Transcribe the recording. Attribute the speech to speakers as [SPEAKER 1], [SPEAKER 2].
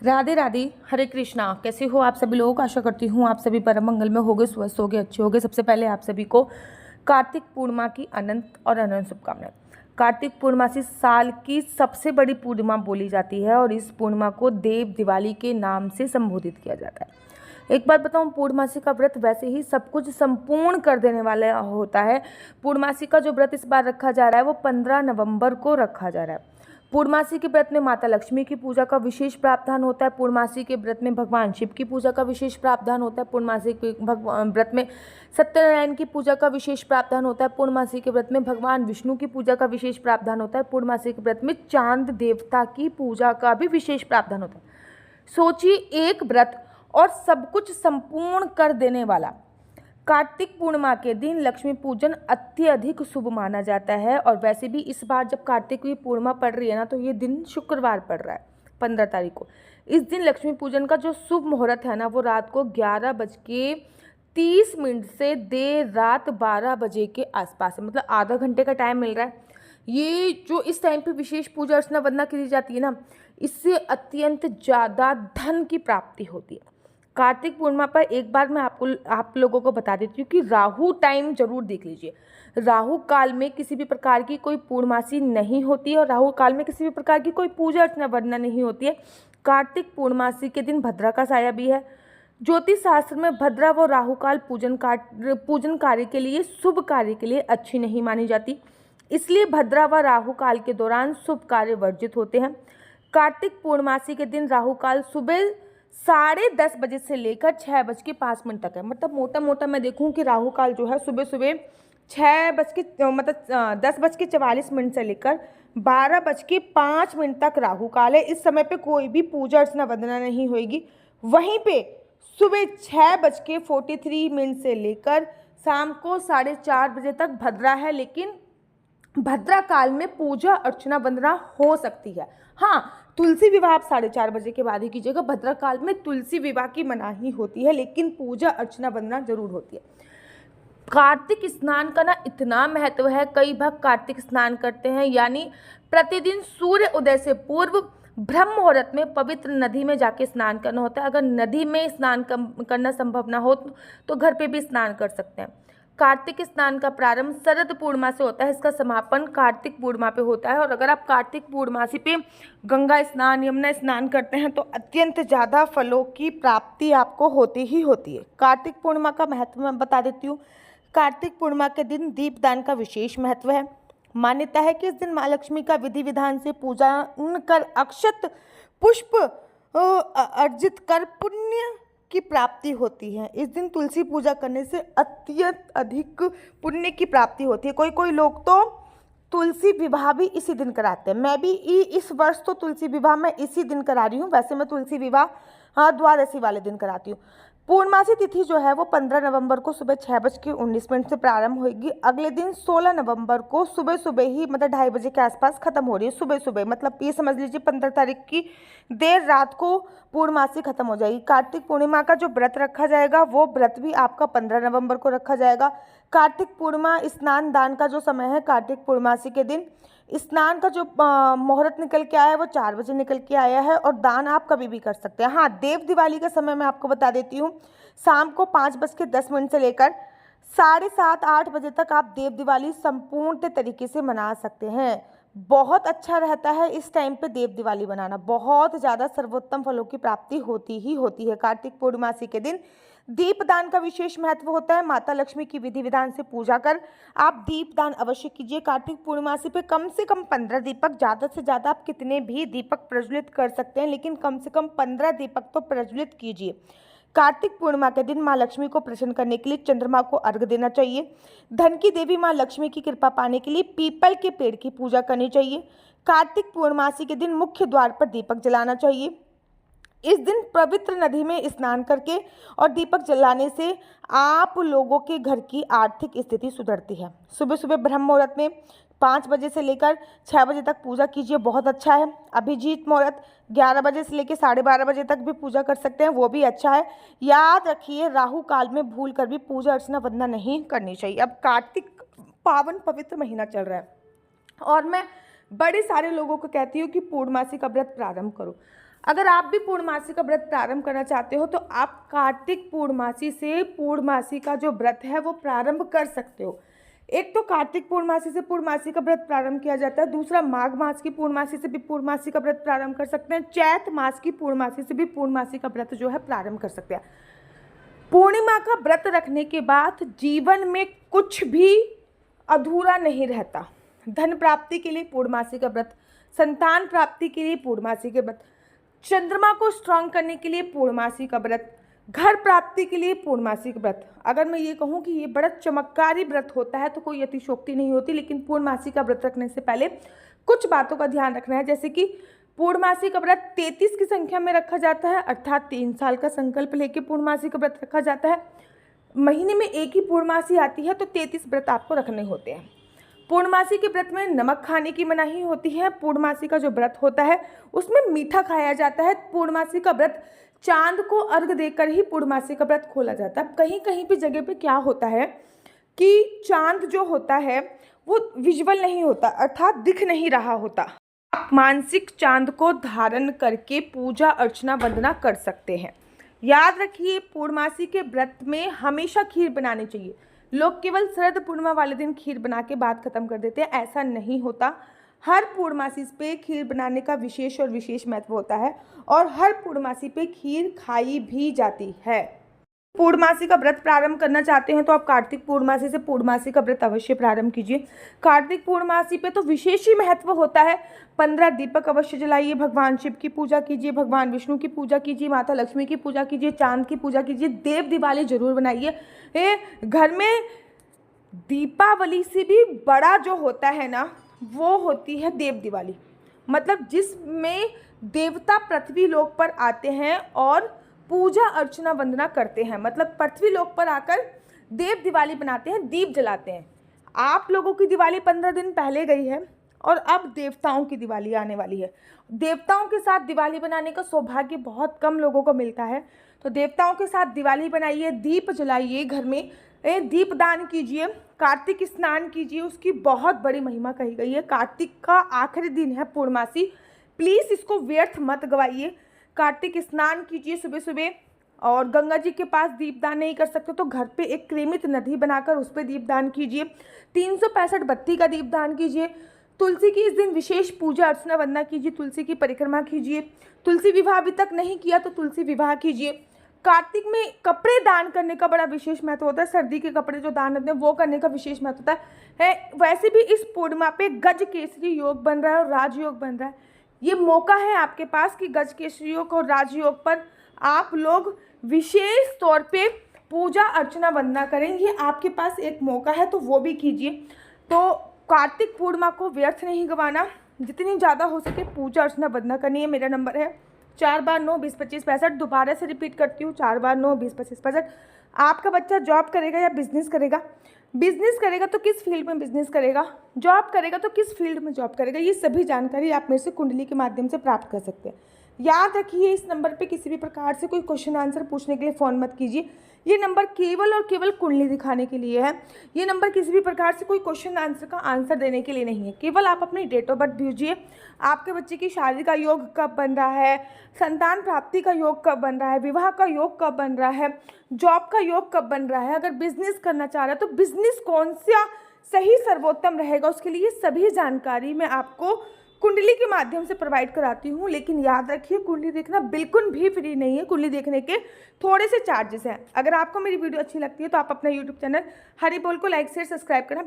[SPEAKER 1] राधे राधे, हरे कृष्णा। कैसे हो आप सभी लोग? आशा करती हूँ आप सभी परम मंगल में होगे, स्वस्थ होगे, अच्छे होगे। सबसे पहले आप सभी को कार्तिक पूर्णिमा की अनंत और अनंत शुभकामनाएं। कार्तिक पूर्णिमासी साल की सबसे बड़ी पूर्णिमा बोली जाती है और इस पूर्णिमा को देव दिवाली के नाम से संबोधित किया जाता है। एक बात बताऊं, पूर्णमासी का व्रत वैसे ही सब कुछ संपूर्ण कर देने वाला होता है। पूर्णमासी का जो व्रत इस बार रखा जा रहा है वो 15 नवंबर को रखा जा रहा है। पूर्णमासी के व्रत में माता लक्ष्मी की पूजा का विशेष प्रावधान होता है। पूर्णमासी के व्रत में भगवान शिव की पूजा का विशेष प्रावधान होता है। पूर्णमासी के व्रत में सत्यनारायण की पूजा का विशेष प्रावधान होता है। पूर्णमासी के व्रत में भगवान विष्णु की पूजा का विशेष प्रावधान होता है। पूर्णमासी के व्रत में चांद देवता की पूजा का भी विशेष प्रावधान होता है। सोचिए, एक व्रत और सब कुछ संपूर्ण कर देने वाला। कार्तिक पूर्णिमा के दिन लक्ष्मी पूजन अत्यधिक शुभ माना जाता है। और वैसे भी इस बार जब कार्तिक की पूर्णिमा पड़ रही है ना, तो ये दिन शुक्रवार पड़ रहा है 15 तारीख को। इस दिन लक्ष्मी पूजन का जो शुभ मुहूर्त है ना, वो रात को 11:30 से देर रात 12 बजे के आसपास है। मतलब आधा घंटे का टाइम मिल रहा है। ये जो इस टाइम पे विशेष पूजा अर्चना वंदना की जाती है ना, इससे अत्यंत ज़्यादा धन की प्राप्ति होती है। कार्तिक पूर्णिमा पर एक बार मैं आप लोगों को बता देती हूँ कि राहु टाइम जरूर देख लीजिए। राहु काल में किसी भी प्रकार की कोई पूर्णमासी नहीं होती है और राहु काल में किसी भी प्रकार की कोई पूजा अर्चना वरना नहीं होती है। कार्तिक पूर्णमासी के दिन भद्रा का साया भी है। ज्योतिष शास्त्र में भद्रा व राहु काल पूजन कार्य के लिए, शुभ कार्य के लिए अच्छी नहीं मानी जाती। इसलिए भद्रा व राहु काल के दौरान शुभ कार्य वर्जित होते हैं। कार्तिक पूर्णमासी के दिन राहु काल सुबह 10:30 बजे से लेकर 6:05 तक है। मतलब मोटा मोटा मैं देखूं कि राहु काल जो है सुबह सुबह 10:44 से लेकर 12:05 तक राहु काल है। इस समय पे कोई भी पूजा अर्चना वंदना नहीं होगी। वहीं पे सुबह 6:43 से लेकर शाम को 4:30 बजे तक भद्रा है। लेकिन भद्रा काल में पूजा अर्चना वंदना हो सकती है। हाँ, तुलसी विवाह आप 4:30 बजे के बाद ही कीजिएगा। भद्रा काल में तुलसी विवाह की मनाही होती है, लेकिन पूजा अर्चना वंदना जरूर होती है। कार्तिक स्नान का ना इतना महत्व है, कई भक्त कार्तिक स्नान करते हैं, यानी प्रतिदिन सूर्य उदय से पूर्व ब्रह्म मुहूर्त में पवित्र नदी में जाके स्नान करना होता है। अगर नदी में स्नान करना संभव ना हो तो घर पे भी स्नान कर सकते हैं। कार्तिक स्नान का प्रारंभ शरद पूर्णिमा से होता है। इसका समापन कार्तिक पूर्णिमा पे होता है। और अगर आप कार्तिक पूर्णिमासी पे गंगा स्नान, यमुना स्नान करते हैं तो अत्यंत ज़्यादा फलों की प्राप्ति आपको होती ही होती है। कार्तिक पूर्णिमा का महत्व मैं बता देती हूँ। कार्तिक पूर्णिमा के दिन दीपदान का विशेष महत्व है। मान्यता है कि इस दिन माँ लक्ष्मी का विधि विधान से पूजा कर अक्षत पुष्प अर्जित कर पुण्य की प्राप्ति होती है। इस दिन तुलसी पूजा करने से अत्यंत अधिक पुण्य की प्राप्ति होती है। कोई लोग तो तुलसी विवाह भी इसी दिन कराते हैं। मैं भी इस वर्ष तो तुलसी विवाह मैं इसी दिन करा रही हूँ। वैसे मैं तुलसी विवाह द्वादशी वाले दिन कराती हूँ। पूर्णमासी तिथि जो है वो 15 नवंबर को सुबह 6:19 से प्रारंभ होगी। अगले दिन 16 नवंबर को सुबह सुबह ही, मतलब 2:30 बजे के आसपास खत्म हो रही है। सुबह सुबह मतलब ये समझ लीजिए 15 तारीख की देर रात को पूर्णमासी खत्म हो जाएगी। कार्तिक पूर्णिमा का जो व्रत रखा जाएगा वो व्रत भी आपका 15 नवंबर को रखा जाएगा। कार्तिक पूर्णिमा स्नान दान का जो समय है, कार्तिक पूर्णमासी के दिन स्नान का जो मुहूर्त निकल के आया है वो 4 बजे निकल के आया है। और दान आप कभी भी कर सकते हैं। हाँ, देव दिवाली का समय मैं आपको बता देती हूँ। शाम को 5:10 से लेकर 7:30-8 बजे तक आप देव दिवाली संपूर्ण तरीके से मना सकते हैं। बहुत अच्छा रहता है इस टाइम पे देव दिवाली बनाना। बहुत ज़्यादा सर्वोत्तम फलों की प्राप्ति होती ही होती है। कार्तिक पूर्णिमासी के दिन दीपदान का विशेष महत्व होता है। माता लक्ष्मी की विधि विधान से पूजा कर आप दीपदान अवश्य कीजिए। कार्तिक पूर्णिमासी पे कम से कम 15 दीपक, ज़्यादा से ज़्यादा आप कितने भी दीपक प्रज्वलित कर सकते हैं, लेकिन कम से कम 15 दीपक तो प्रज्वलित कीजिए। कार्तिक पूर्णिमा के दिन माँ लक्ष्मी को प्रसन्न करने के लिए चंद्रमा को अर्घ्य देना चाहिए। धन की देवी माँ लक्ष्मी की कृपा पाने के लिए पीपल के पेड़ की पूजा करनी चाहिए। कार्तिक पूर्णिमासी के दिन मुख्य द्वार पर दीपक जलाना चाहिए। इस दिन पवित्र नदी में स्नान करके और दीपक जलाने से आप लोगों के घर की आर्थिक स्थिति सुधरती है। सुबह सुबह ब्रह्म मुहूर्त में 5 बजे से लेकर 6 बजे तक पूजा कीजिए, बहुत अच्छा है। अभिजीत मुहूर्त 11 बजे से लेकर 12:30 बजे तक भी पूजा कर सकते हैं, वो भी अच्छा है। याद रखिए, राहु काल में भूल कर भी पूजा अर्चना वंदना नहीं करनी चाहिए। अब कार्तिक पावन पवित्र महीना चल रहा है और मैं बड़े सारे लोगों को कहती हूँ कि पूर्णमासी का व्रत प्रारंभ करो। अगर आप भी पूर्णमासी का व्रत प्रारंभ करना चाहते हो तो आप कार्तिक पूर्णमासी से पूर्णमासी का जो व्रत है वो प्रारंभ कर सकते हो। एक तो कार्तिक पूर्णमासी से पूर्णमासी का व्रत प्रारंभ किया जाता है, दूसरा माघ मास की पूर्णमासी से भी पूर्णमासी का व्रत प्रारंभ कर सकते हैं, चैत मास की पूर्णमासी से भी पूर्णमासी का व्रत जो है प्रारंभ कर सकते हैं। पूर्णिमा का व्रत रखने के बाद जीवन में कुछ भी अधूरा नहीं रहता। धन प्राप्ति के लिए पूर्णमासी का व्रत, संतान प्राप्ति के लिए पूर्णमासी के व्रत, चंद्रमा को स्ट्रांग करने के लिए पूर्णमासी का व्रत, घर प्राप्ति के लिए पूर्णमासी का व्रत। अगर मैं ये कहूँ कि ये बड़ा चमत्कारी व्रत होता है तो कोई अतिशयोक्ति नहीं होती, लेकिन पूर्णमासी का व्रत रखने से पहले कुछ बातों का ध्यान रखना है। जैसे कि पूर्णमासी का व्रत 33 की संख्या में रखा जाता है, अर्थात 3 साल का संकल्प लेके पूर्णमासी का व्रत रखा जाता है। महीने में एक ही पूर्णमासी आती है तो 33 व्रत आपको रखने होते हैं। पूर्णमासी के व्रत में नमक खाने की मनाही होती है। पूर्णमासी का जो व्रत होता है उसमें मीठा खाया जाता है। पूर्णमासी का व्रत चांद को अर्घ देकर ही पूर्णमासी का व्रत खोला जाता है। कहीं कहीं भी जगह पे क्या होता है कि चांद जो होता है वो विजुअल नहीं होता, अर्थात दिख नहीं रहा होता। आप मानसिक चांद को धारण करके पूजा अर्चना वंदना कर सकते हैं। याद रखिए, पूर्णमासी के व्रत में हमेशा खीर बनानी चाहिए। लोग केवल शरद पूर्णिमा वाले दिन खीर बना के बात खत्म कर देते हैं, ऐसा नहीं होता। हर पूर्णमासी पे खीर बनाने का विशेष और विशेष महत्व होता है और हर पूर्णमासी पे खीर खाई भी जाती है। पूर्णमासी का व्रत प्रारंभ करना चाहते हैं तो आप कार्तिक पूर्णमासी से पूर्णमासी का व्रत अवश्य प्रारंभ कीजिए। कार्तिक पूर्णमासी पे तो विशेष ही महत्व होता है। 15 दीपक अवश्य जलाइए, भगवान शिव की पूजा कीजिए, भगवान विष्णु की पूजा कीजिए, माता लक्ष्मी की पूजा कीजिए, चांद की पूजा कीजिए, देव दिवाली जरूर बनाइए। घर में दीपावली से भी बड़ा जो होता है ना वो होती है देव दिवाली, मतलब जिसमें देवता पृथ्वी लोक पर आते हैं और पूजा अर्चना वंदना करते हैं, मतलब पृथ्वी लोक पर आकर देव दिवाली बनाते हैं, दीप जलाते हैं। आप लोगों की दिवाली 15 दिन पहले गई है और अब देवताओं की दिवाली आने वाली है। देवताओं के साथ दिवाली बनाने का सौभाग्य बहुत कम लोगों को मिलता है, तो देवताओं के साथ दिवाली बनाइए, दीप जलाइए, घर में दीप दान कीजिए, कार्तिक स्नान कीजिए, उसकी बहुत बड़ी महिमा कही गई है। कार्तिक का आखिरी दिन है पूर्णमासी, प्लीज़ इसको व्यर्थ मत गवाइए। कार्तिक स्नान कीजिए सुबह सुबह, और गंगा जी के पास दीपदान नहीं कर सकते तो घर पे एक क्रेमित नदी बनाकर उस पर दीपदान कीजिए। 365 बत्ती का दीपदान कीजिए। तुलसी की इस दिन विशेष पूजा अर्चना वंदना कीजिए, तुलसी की परिक्रमा कीजिए। तुलसी विवाह अभी तक नहीं किया तो तुलसी विवाह कीजिए। कार्तिक में कपड़े दान करने का बड़ा विशेष महत्व होता है। सर्दी के कपड़े जो दान होते हैं वो करने का विशेष महत्व होता है। वैसे भी इस पूर्णिमा पे गज केसरी योग बन रहा है और राजयोग बन रहा है। ये मौका है आपके पास कि गज केसरी योग और राजयोग पर आप लोग विशेष तौर पे पूजा अर्चना वंदना करें। ये आपके पास एक मौका है तो वो भी कीजिए। तो कार्तिक पूर्णिमा को व्यर्थ नहीं गंवाना, जितनी ज़्यादा हो सके पूजा अर्चना वंदना करनी है। मेरा नंबर है 4 बार 9 20 25 65। दोबारा से रिपीट करती हूँ, 4 बार 9 20 25 65। आपका बच्चा जॉब करेगा या बिजनेस करेगा? बिजनेस करेगा तो किस फील्ड में बिजनेस करेगा? जॉब करेगा तो किस फील्ड में जॉब करेगा? ये सभी जानकारी आप मेरे से कुंडली के माध्यम से प्राप्त कर सकते हैं। याद रखिए, इस नंबर पे किसी भी प्रकार से कोई क्वेश्चन आंसर पूछने के लिए फ़ोन मत कीजिए। ये नंबर केवल और केवल कुंडली दिखाने के लिए है। ये नंबर किसी भी प्रकार से कोई क्वेश्चन आंसर का आंसर देने के लिए नहीं है। केवल आप अपनी डेट ऑफ बर्थ भेजिए। आपके बच्चे की शादी का योग कब बन रहा है, संतान प्राप्ति का योग कब बन रहा है, विवाह का योग कब बन रहा है, जॉब का योग कब बन रहा है, अगर बिजनेस करना चाह रहा है तो बिजनेस कौन सा सही सर्वोत्तम रहेगा, उसके लिए सभी जानकारी मैं आपको कुंडली के माध्यम से प्रोवाइड कराती हूँ। लेकिन याद रखिए, कुंडली देखना बिल्कुल भी फ्री नहीं है। कुंडली देखने के थोड़े से चार्जेस हैं। अगर आपको मेरी वीडियो अच्छी लगती है तो आप अपना यूट्यूब चैनल हरी बोल को लाइक शेयर सब्सक्राइब करना